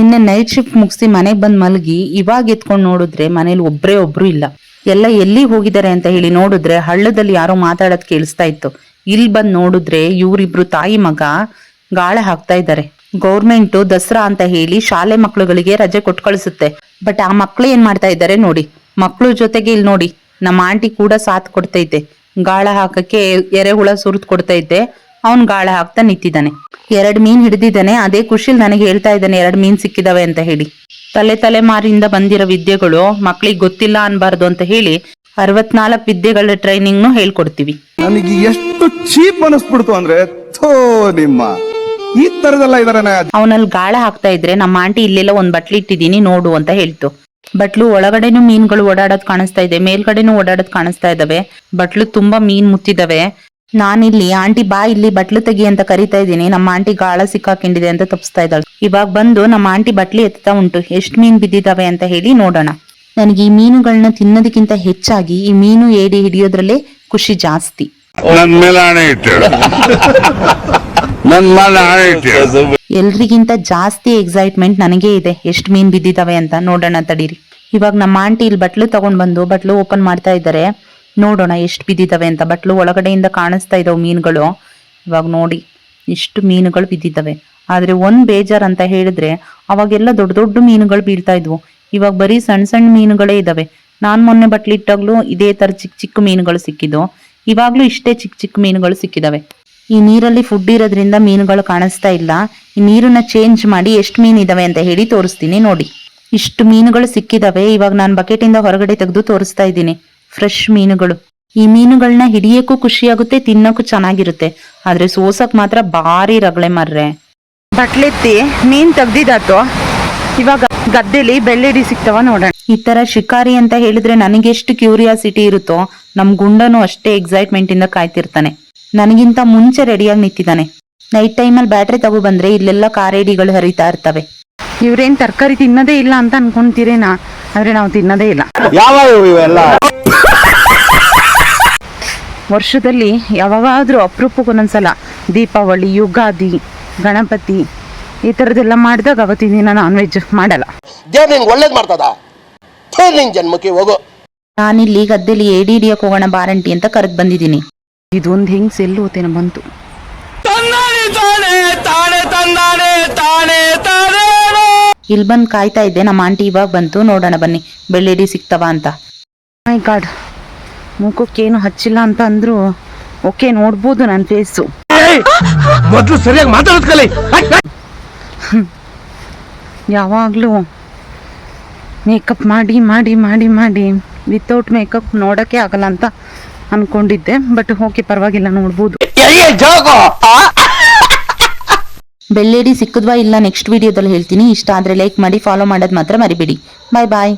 ನಿನ್ನೆ night shift ಮುಗಿಸಿ ಮನೆಗೆ ಬಂದ್ ಮಲಗಿ ಇವಾಗ ಎತ್ಕೊಂಡು ನೋಡಿದ್ರೆ ಮನೇಲಿ ಒಬ್ರು ಇಲ್ಲ. ಎಲ್ಲ ಎಲ್ಲಿ ಹೋಗಿದ್ದಾರೆ ಅಂತ ಹೇಳಿ ನೋಡಿದ್ರೆ ಹಳ್ಳದಲ್ಲಿ ಯಾರೋ ಮಾತಾಡೋದ್ ಕೇಳಿಸ್ತಾ ಇತ್ತು. ಇಲ್ಲಿ ಬಂದ್ ನೋಡಿದ್ರೆ ಇವ್ರಿಬ್ರು ತಾಯಿ ಮಗ ಗಾಳೆ ಹಾಕ್ತಾ ಇದ್ದಾರೆ. ಗೌರ್ಮೆಂಟ್ ದಸರಾ ಅಂತ ಹೇಳಿ ಶಾಲೆ ಮಕ್ಳುಗಳಿಗೆ ರಜೆ ಕೊಟ್ಟು ಕಳಿಸುತ್ತೆ. ಬಟ್ ಆ ಮಕ್ಳು ಏನ್ ಮಾಡ್ತಾ ಇದ್ದಾರೆ ನೋಡಿ. ಮಕ್ಳು ಜೊತೆಗೆ ಇಲ್ಲಿ ನೋಡಿ ನಮ್ಮ ಆಂಟಿ ಕೂಡ ಸಾಥ್ ಕೊಡ್ತೈತೆ. ಗಾಳ ಹಾಕಕ್ಕೆ ಎರೆಹುಳ ಸುರಿದ್ ಕೊಡ್ತೈತೆ. ಅವ್ನ್ ಗಾಳ ಹಾಕ್ತಾ ನಿಂತಿದ್ದಾನೆ. 2 ಮೀನ್ ಹಿಡಿದಿದ್ದಾನೆ. ಅದೇ ಖುಷಿಲ್ ನನಗೆ ಹೇಳ್ತಾ ಇದ್ದಾನೆ 2 ಮೀನ್ ಸಿಕ್ಕಿದಾವೆ ಅಂತ ಹೇಳಿ. ತಲೆಮಾರಿಂದ ಬಂದಿರೋ ವಿದ್ಯೆಗಳು ಮಕ್ಳಿಗೆ ಗೊತ್ತಿಲ್ಲ ಅನ್ಬಾರ್ದು ಅಂತ ಹೇಳಿ 64 ವಿದ್ಯೆಗಳ ಟ್ರೈನಿಂಗ್ ಹೇಳ್ಕೊಡ್ತೀವಿ. ನನಗೆ ಎಷ್ಟು ಚೀಪ್ ಅನಿಸ್ಬಿಡ್ತು ಅಂದ್ರೆ ನಿಮ್ಮ ಈ ತರದೆಲ್ಲ ಇದಾರೆ. ಅವನಲ್ಲಿ ಗಾಳ ಹಾಕ್ತಾ ಇದ್ರೆ ನಮ್ಮ ಆಂಟಿ ಇಲ್ಲೆಲ್ಲ ಒಂದ್ ಬಟ್ಲು ಇಟ್ಟಿದೀನಿ ನೋಡು ಅಂತ ಹೇಳ್ತು. ಬಟ್ಲು ಒಳಗಡೆನು ಮೀನ್ಗಳು ಓಡಾಡೋದ್ ಕಾಣಿಸ್ತಾ ಇದೆ, ಮೇಲ್ಗಡೆನು ಓಡಾಡೋದ್ ಕಾಣಿಸ್ತಾ ಇದಾವೆ. ಬಟ್ಲು ತುಂಬಾ ಮೀನ್ ಮುತ್ತಿದಾವೆ. ನಾನಿಲ್ಲಿ ಆಂಟಿ ಬಾ ಇಲ್ಲಿ ಬಟ್ಲು ತೆಗಿ ಅಂತ ಕರಿತಾ ಇದ್ದೀನಿ. ನಮ್ಮ ಆಂಟಿ ಗಾಳ ಸಿಕ್ಕಾಕೊಂಡಿದೆ ಅಂತ ತಪ್ಪಿಸ್ತಾ ಇದ್ದಾಳೆ. ಇವಾಗ ಬಂದು ನಮ್ಮ ಆಂಟಿ ಬಟ್ಲಿ ಎತ್ತಾ ಉಂಟು. ಎಷ್ಟು ಮೀನ್ ಬಿದ್ದಿದಾವೆ ಅಂತ ಹೇಳಿ ನೋಡೋಣ. ನನಗೆ ಈ ಮೀನುಗಳನ್ನ ತಿನ್ನೋದಕ್ಕಿಂತ ಹೆಚ್ಚಾಗಿ ಈ ಮೀನು ಏಡಿ ಹಿಡಿಯೋದ್ರಲ್ಲೇ ಖುಷಿ ಜಾಸ್ತಿ. ಎಲ್ರಿಗಿಂತ ಜಾಸ್ತಿ ಎಕ್ಸೈಟ್ಮೆಂಟ್ ನನಗೆ ಇದೆ ಎಷ್ಟು ಮೀನ್ ಬಿದ್ದಿದಾವೆ ಅಂತ. ನೋಡೋಣ ತಡೀರಿ. ಇವಾಗ ನಮ್ಮ ಆಂಟಿ ಇಲ್ಲಿ ಬಟ್ಲು ತಗೊಂಡ್ ಬಂದು ಬಟ್ಲು ಓಪನ್ ಮಾಡ್ತಾ ಇದ್ದಾರೆ. ನೋಡೋಣ ಎಷ್ಟು ಬಿದ್ದಿದಾವೆ ಅಂತ. ಬಟ್ಲು ಒಳಗಡೆಯಿಂದ ಕಾಣಿಸ್ತಾ ಇದಾವೆ ಮೀನುಗಳು. ಇವಾಗ ನೋಡಿ ಇಷ್ಟು ಮೀನುಗಳು ಬಿದ್ದಿದ್ದಾವೆ. ಆದ್ರೆ ಒಂದ್ ಬೇಜಾರ್ ಅಂತ ಹೇಳಿದ್ರೆ ಅವಾಗೆಲ್ಲ ದೊಡ್ಡ ದೊಡ್ಡ ಮೀನುಗಳು ಬೀಳ್ತಾ ಇದ್ವು. ಇವಾಗ ಬರೀ ಸಣ್ಣ ಸಣ್ಣ ಮೀನುಗಳೇ ಇದಾವೆ. ನಾನ್ ಮೊನ್ನೆ ಬಟ್ಲಿಟ್ಟಾಗ್ಲೂ ಇದೇ ತರ ಚಿಕ್ಕ ಚಿಕ್ಕ ಮೀನುಗಳು ಸಿಕ್ಕಿದ್ವು. ಇವಾಗ್ಲೂ ಇಷ್ಟೇ ಚಿಕ್ಕ ಚಿಕ್ಕ ಮೀನುಗಳು ಸಿಕ್ಕಿದಾವೆ. ಈ ನೀರಲ್ಲಿ ಫುಡ್ ಇರೋದ್ರಿಂದ ಮೀನುಗಳು ಕಾಣಿಸ್ತಾ ಇಲ್ಲ. ಈ ನೀರನ್ನ ಚೇಂಜ್ ಮಾಡಿ ಎಷ್ಟು ಮೀನ್ ಇದಾವೆ ಅಂತ ಹೇಳಿ ತೋರಿಸ್ತೀನಿ ನೋಡಿ. ಇಷ್ಟು ಮೀನುಗಳು ಸಿಕ್ಕಿದಾವೆ. ಇವಾಗ ನಾನು ಬಕೆಟ್ ಇಂದ ಹೊರಗಡೆ ತೆಗೆದು ತೋರಿಸ್ತಾ ಇದ್ದೀನಿ. ಫ್ರೆಶ್ ಮೀನುಗಳು. ಈ ಮೀನುಗಳನ್ನ ಹಿಡಿಯಕ್ಕೂ ಖುಷಿಯಾಗುತ್ತೆ, ತಿನ್ನಕ್ಕೂ ಚೆನ್ನಾಗಿರುತ್ತೆ. ಆದ್ರೆ ಸೋಸಕ್ ಮಾತ್ರ ಭಾರಿ ರಗಳೆ ಮರ್ರೆ. ಬಟ್ಲೆತ್ತಿ ಮೀನ್ ತೆಗ್ದಿದ್ದಾತು. ಇವಾಗ ಗದ್ದೆಲಿ ಬೆಳ್ಳೆಡಿ ಸಿಗ್ತಾವ ನೋಡೋಣ. ಈ ತರ ಶಿಕಾರಿ ಅಂತ ಹೇಳಿದ್ರೆ ನನಗೆ ಎಷ್ಟು ಕ್ಯೂರಿಯಾಸಿಟಿ ಇರುತ್ತೋ ನಮ್ ಗುಂಡನು ಅಷ್ಟೇ ಎಕ್ಸೈಟ್ಮೆಂಟ್ ಇಂದ ಕಾಯ್ತಿರ್ತಾನೆ. ನನಗಿಂತ ಮುಂಚೆ ರೆಡಿಯಾಗಿ ನಿಂತಿದ್ದಾನೆ. ನೈಟ್ ಟೈಮಲ್ಲಿ ಬ್ಯಾಟ್ರಿ ತಗೋ ಬಂದ್ರೆ ಇಲ್ಲೆಲ್ಲ ಕಾರೇಡಿಗಳು ಹರಿತಾ ಇರ್ತವೆ. ಇವ್ರೇನ್ ತರಕಾರಿ ತಿನ್ನೋದೇ ಇಲ್ಲ ಅಂತ ಅನ್ಕೊಂತೀರೇನಾ? ಆದ್ರೆ ನಾವು ತಿನ್ನೋದೇ ಇಲ್ಲ. ವರ್ಷದಲ್ಲಿ ಯಾವಾಗಾದ್ರೂ ಅಪರೂಪಕ್ಕೊಂದೊಂದ್ಸಲ ದೀಪಾವಳಿ, ಯುಗಾದಿ, ಗಣಪತಿ ಈ ತರದೆಲ್ಲ ಮಾಡಿದಾಗ ಅವತ್ತಿನ ದಿನ ನಾನ್ ವೆಜ್ ಮಾಡಲ್ಲ. ಒಳ್ಳೇದ್ ಮಾಡ್ತದ ಜನ್ಮಕ್ಕೆ ಹೋಗೋ. ನಾನಿಲ್ಲಿ ಗದ್ದೆಲಿ ಏಡಿ ಹಿಡಿಯಕ್ ಹೋಗೋಣ ಬಾರಂಟಿ ಅಂತ ಕರೆದ್ ಬಂದಿದ್ದೀನಿ. ಇದೊಂದು ಹೆಂಗ್ ಸೆಲ್ಲು ಹೋತೇನ ಬಂತು. ಇಲ್ಲಿ ಬಂದ್ ಕಾಯ್ತಾ ಇದ್ದೆ. ನಮ್ಮ ಆಂಟಿ ಇವಾಗ ಬಂತು. ನೋಡೋಣ ಬನ್ನಿ ಬೆಳ್ಳೆಡಿ ಸಿಕ್ತವ ಅಂತ. ಮೈ ಗಾಡ್, ಮುಖಕ್ಕೇನು ಹಚ್ಚಿಲ್ಲ ಅಂತ ಅಂದ್ರು ಓಕೆ, ನೋಡ್ಬೋದು ನನ್ನ ಫೇಸು. ಮೊದಲು ಸರಿಯಾಗಿ ಮಾತಾಡೋದ್ ಕಲಿ. ಯಾವಾಗ್ಲೂ ಮೇಕಪ್ ಮಾಡಿ ಮಾಡಿ ಮಾಡಿ ಮಾಡಿ ವಿತೌಟ್ ಮೇಕಪ್ ನೋಡಕ್ಕೆ ಆಗಲ್ಲ ಅಂತ ಅನ್ಕೊಂಡಿದ್ದೆ. ಬಟ್ ಓಕೆ, ಪರವಾಗಿಲ್ಲ, ನೋಡ್ಬೋದು. ಬೆಳ್ಳೆಡಿ ಸಿಕ್ಕದ್ವಾ ಇಲ್ಲ ನೆಕ್ಸ್ಟ್ ವಿಡಿಯೋದಲ್ಲಿ ಹೇಳ್ತೀನಿ. ಇಷ್ಟ ಆದ್ರೆ ಲೈಕ್ ಮಾಡಿ, ಫಾಲೋ ಮಾಡೋದು ಮಾತ್ರ ಮರಿಬೇಡಿ. ಬಾಯ್ ಬಾಯ್.